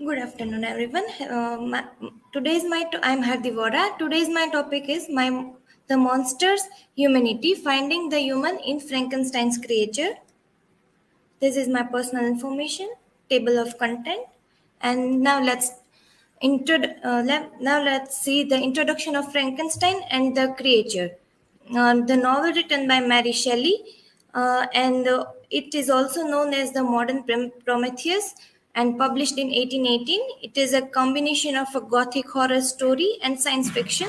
Good afternoon, everyone. Today's I'm Hardivora. Today's my topic is the monsters humanity finding the human in Frankenstein's creature. This is my personal information table of content, and now let's see the introduction of Frankenstein and the creature. The novel written by Mary Shelley, and it is also known as the modern Prometheus, and published in 1818. It is a combination of a gothic horror story and science fiction.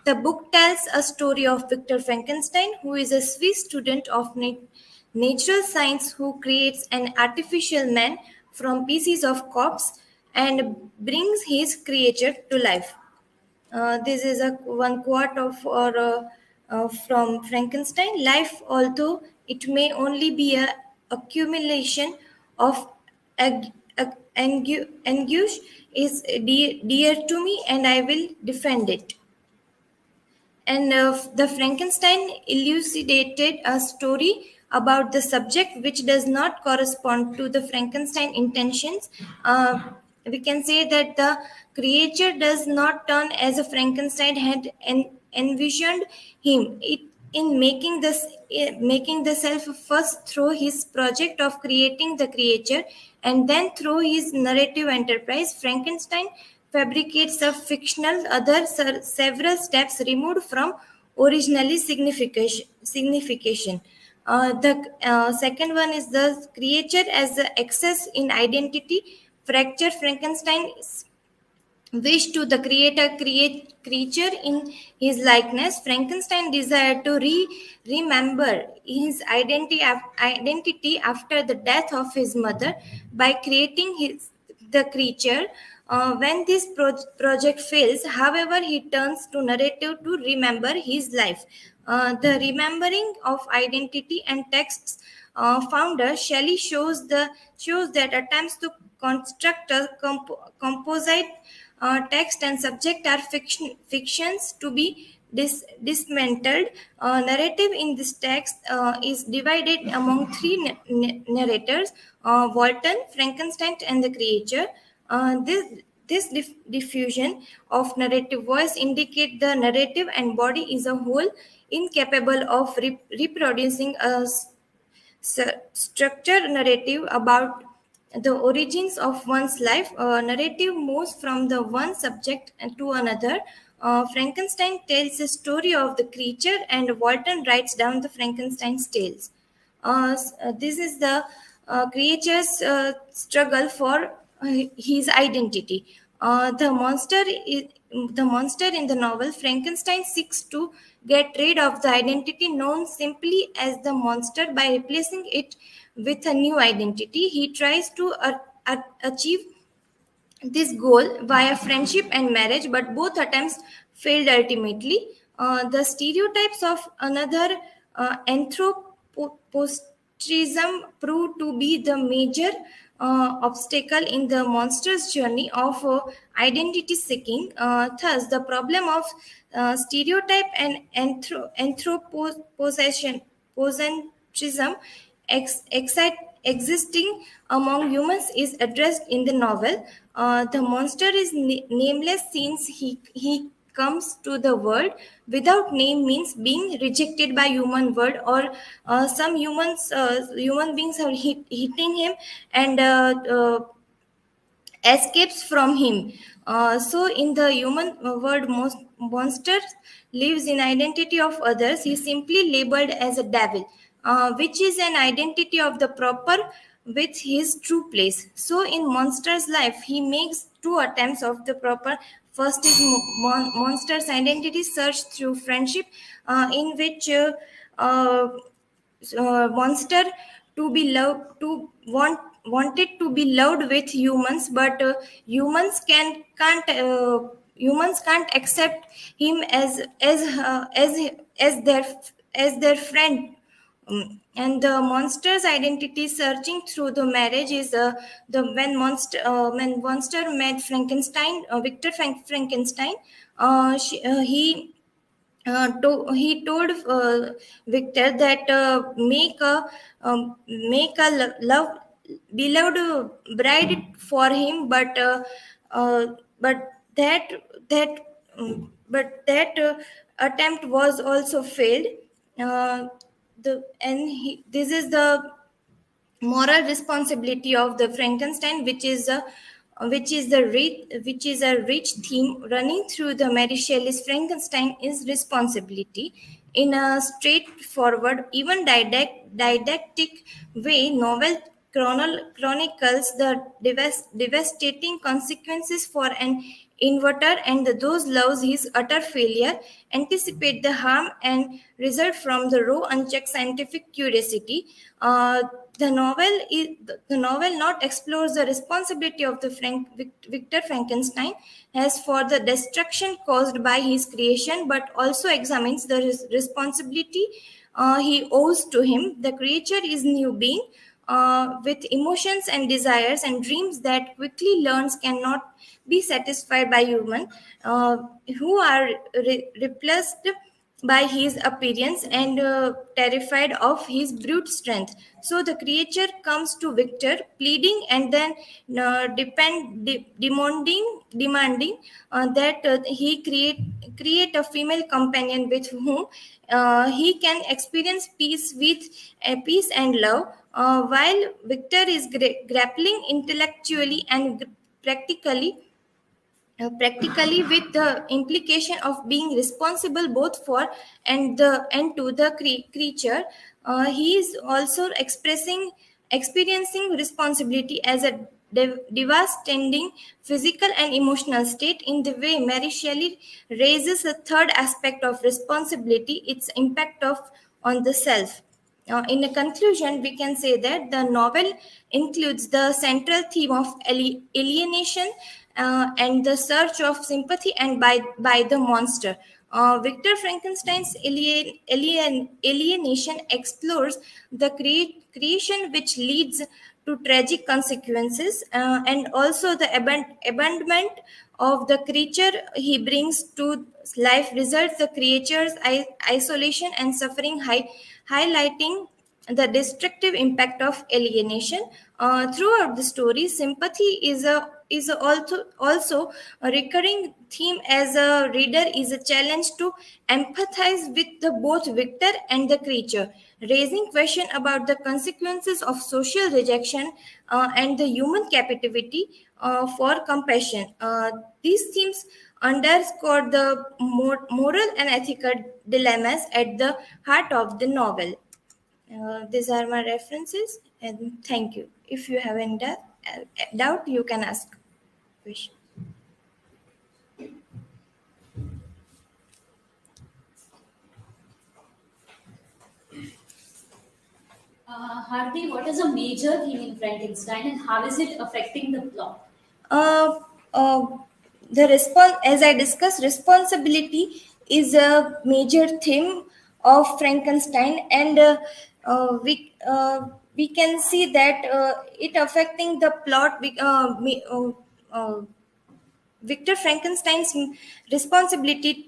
The book tells a story of Victor Frankenstein, who is a Swiss student of natural science who creates an artificial man from pieces of corpse and brings his creature to life. This is a one quote from Frankenstein. Life, although it may only be a accumulation of anguish, is dear to me, and I will defend it. And the Frankenstein elucidated a story about the subject which does not correspond to the Frankenstein intentions. We can say that the creature does not turn as a Frankenstein had envisioned him. In making the self first through his project of creating the creature and then through his narrative enterprise, Frankenstein fabricates a fictional other several steps removed from originally signification. The second one is the creature as the excess in identity. Fracture Frankenstein wish to the creator create creature in his likeness. Frankenstein desired to remember his identity after the death of his mother by creating the creature. When this project fails, however, he turns to narrative to remember his life. The remembering of identity and texts founder Shelley shows that attempts to construct a composite text and subject are fictions to be dismantled. Narrative in this text is divided among three narrators: Walton, Frankenstein, and the creature. This diffusion of narrative voice indicate the narrative and body is a whole incapable of reproducing a structure narrative about the origins of one's life. Narrative moves from the one subject to another. Frankenstein tells the story of the creature, and Walton writes down the Frankenstein's tales. This is the creature's struggle for his identity. The monster in the novel Frankenstein seeks to get rid of the identity known simply as the monster by replacing it with a new identity. He tries to achieve this goal via friendship and marriage, but both attempts failed ultimately. The stereotypes of another anthropocentrism proved to be the major obstacle in the monster's journey of identity seeking. Thus, the problem of stereotype and anthropocentrism existing among humans is addressed in the novel. The monster is nameless since he comes to the world without name means being rejected by human world, or some human beings are hitting him and escapes from him. So, in the human world, most monster lives in identity of others. He is simply labeled as a devil, which is an identity of the proper with his true place. So, in monster's life, he makes two attempts of the proper. First is monster's identity search through friendship, in which uh, monster to be loved to wanted to be loved with humans, but humans can't accept him as their friend. And the monster's identity searching through the marriage is the when monster met Frankenstein, Frankenstein. He told Victor that make a love bride for him, uh, but that that attempt was also failed. This is the moral responsibility of the Frankenstein, which is a rich theme running through the Mary Shelley's Frankenstein is responsibility. In a straightforward, even didactic way, novel chronicles the devastating consequences for an inverter and those loves his utter failure, anticipate the harm and result from the raw unchecked scientific curiosity. The novel not explores the responsibility of the Victor Frankenstein as for the destruction caused by his creation, but also examines the responsibility he owes to him. The creature is new being with emotions and desires and dreams that quickly learns cannot be satisfied by human, who are repulsed by his appearance and terrified of his brute strength. So the creature comes to Victor, pleading and then demanding that he create a female companion with whom he can experience peace and love. While Victor is grappling intellectually and practically with the implication of being responsible both for and to the creature, he is also experiencing responsibility as a devastating physical and emotional state. In the way Mary Shelley raises a third aspect of responsibility, its impact of on the self. In a conclusion, we can say that the novel includes the central theme of alienation and the search of sympathy and by the monster. Victor Frankenstein's alienation explores the creation which leads to tragic consequences, and also the abandonment of the creature he brings to life results the creature's isolation and suffering, highlighting the destructive impact of alienation. Throughout the story, sympathy is also a recurring theme. As a reader, is a challenge to empathize with the both Victor and the creature, raising question about the consequences of social rejection and the human captivity for compassion. These themes underscore the moral and ethical dilemmas at the heart of the novel. These are my references, and thank you. If you have any doubt, you can ask question. Hardi, what is a major theme in Frankenstein and how is it affecting the plot? Uh, uh, the response, as I discussed, responsibility is a major theme of Frankenstein, and we can see that it affecting the plot. Victor Frankenstein's responsibility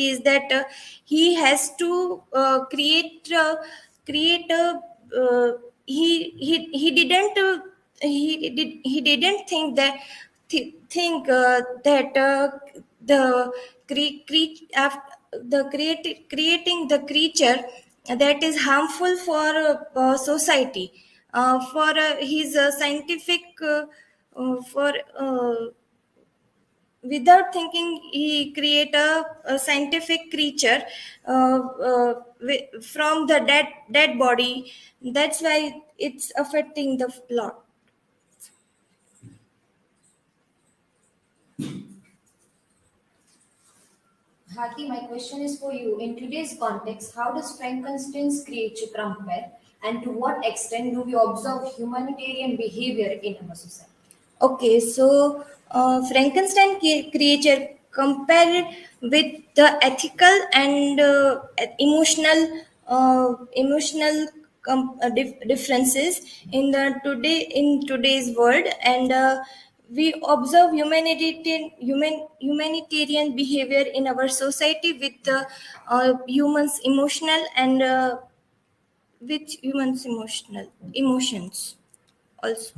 is that he has to create a he didn't he didn't think that the creating the creature that is harmful for society, for his scientific for without thinking he create a scientific creature from the dead body. That's why it's affecting the plot. Hati, my question is for you. In today's context, how does Frankenstein's creature compare, and to what extent do we observe humanitarian behavior in our society? Okay, so Frankenstein creature compared with the ethical and emotional differences in the in today's world, and we observe humanitarian behavior in our society with the humans emotional and with humans emotions also.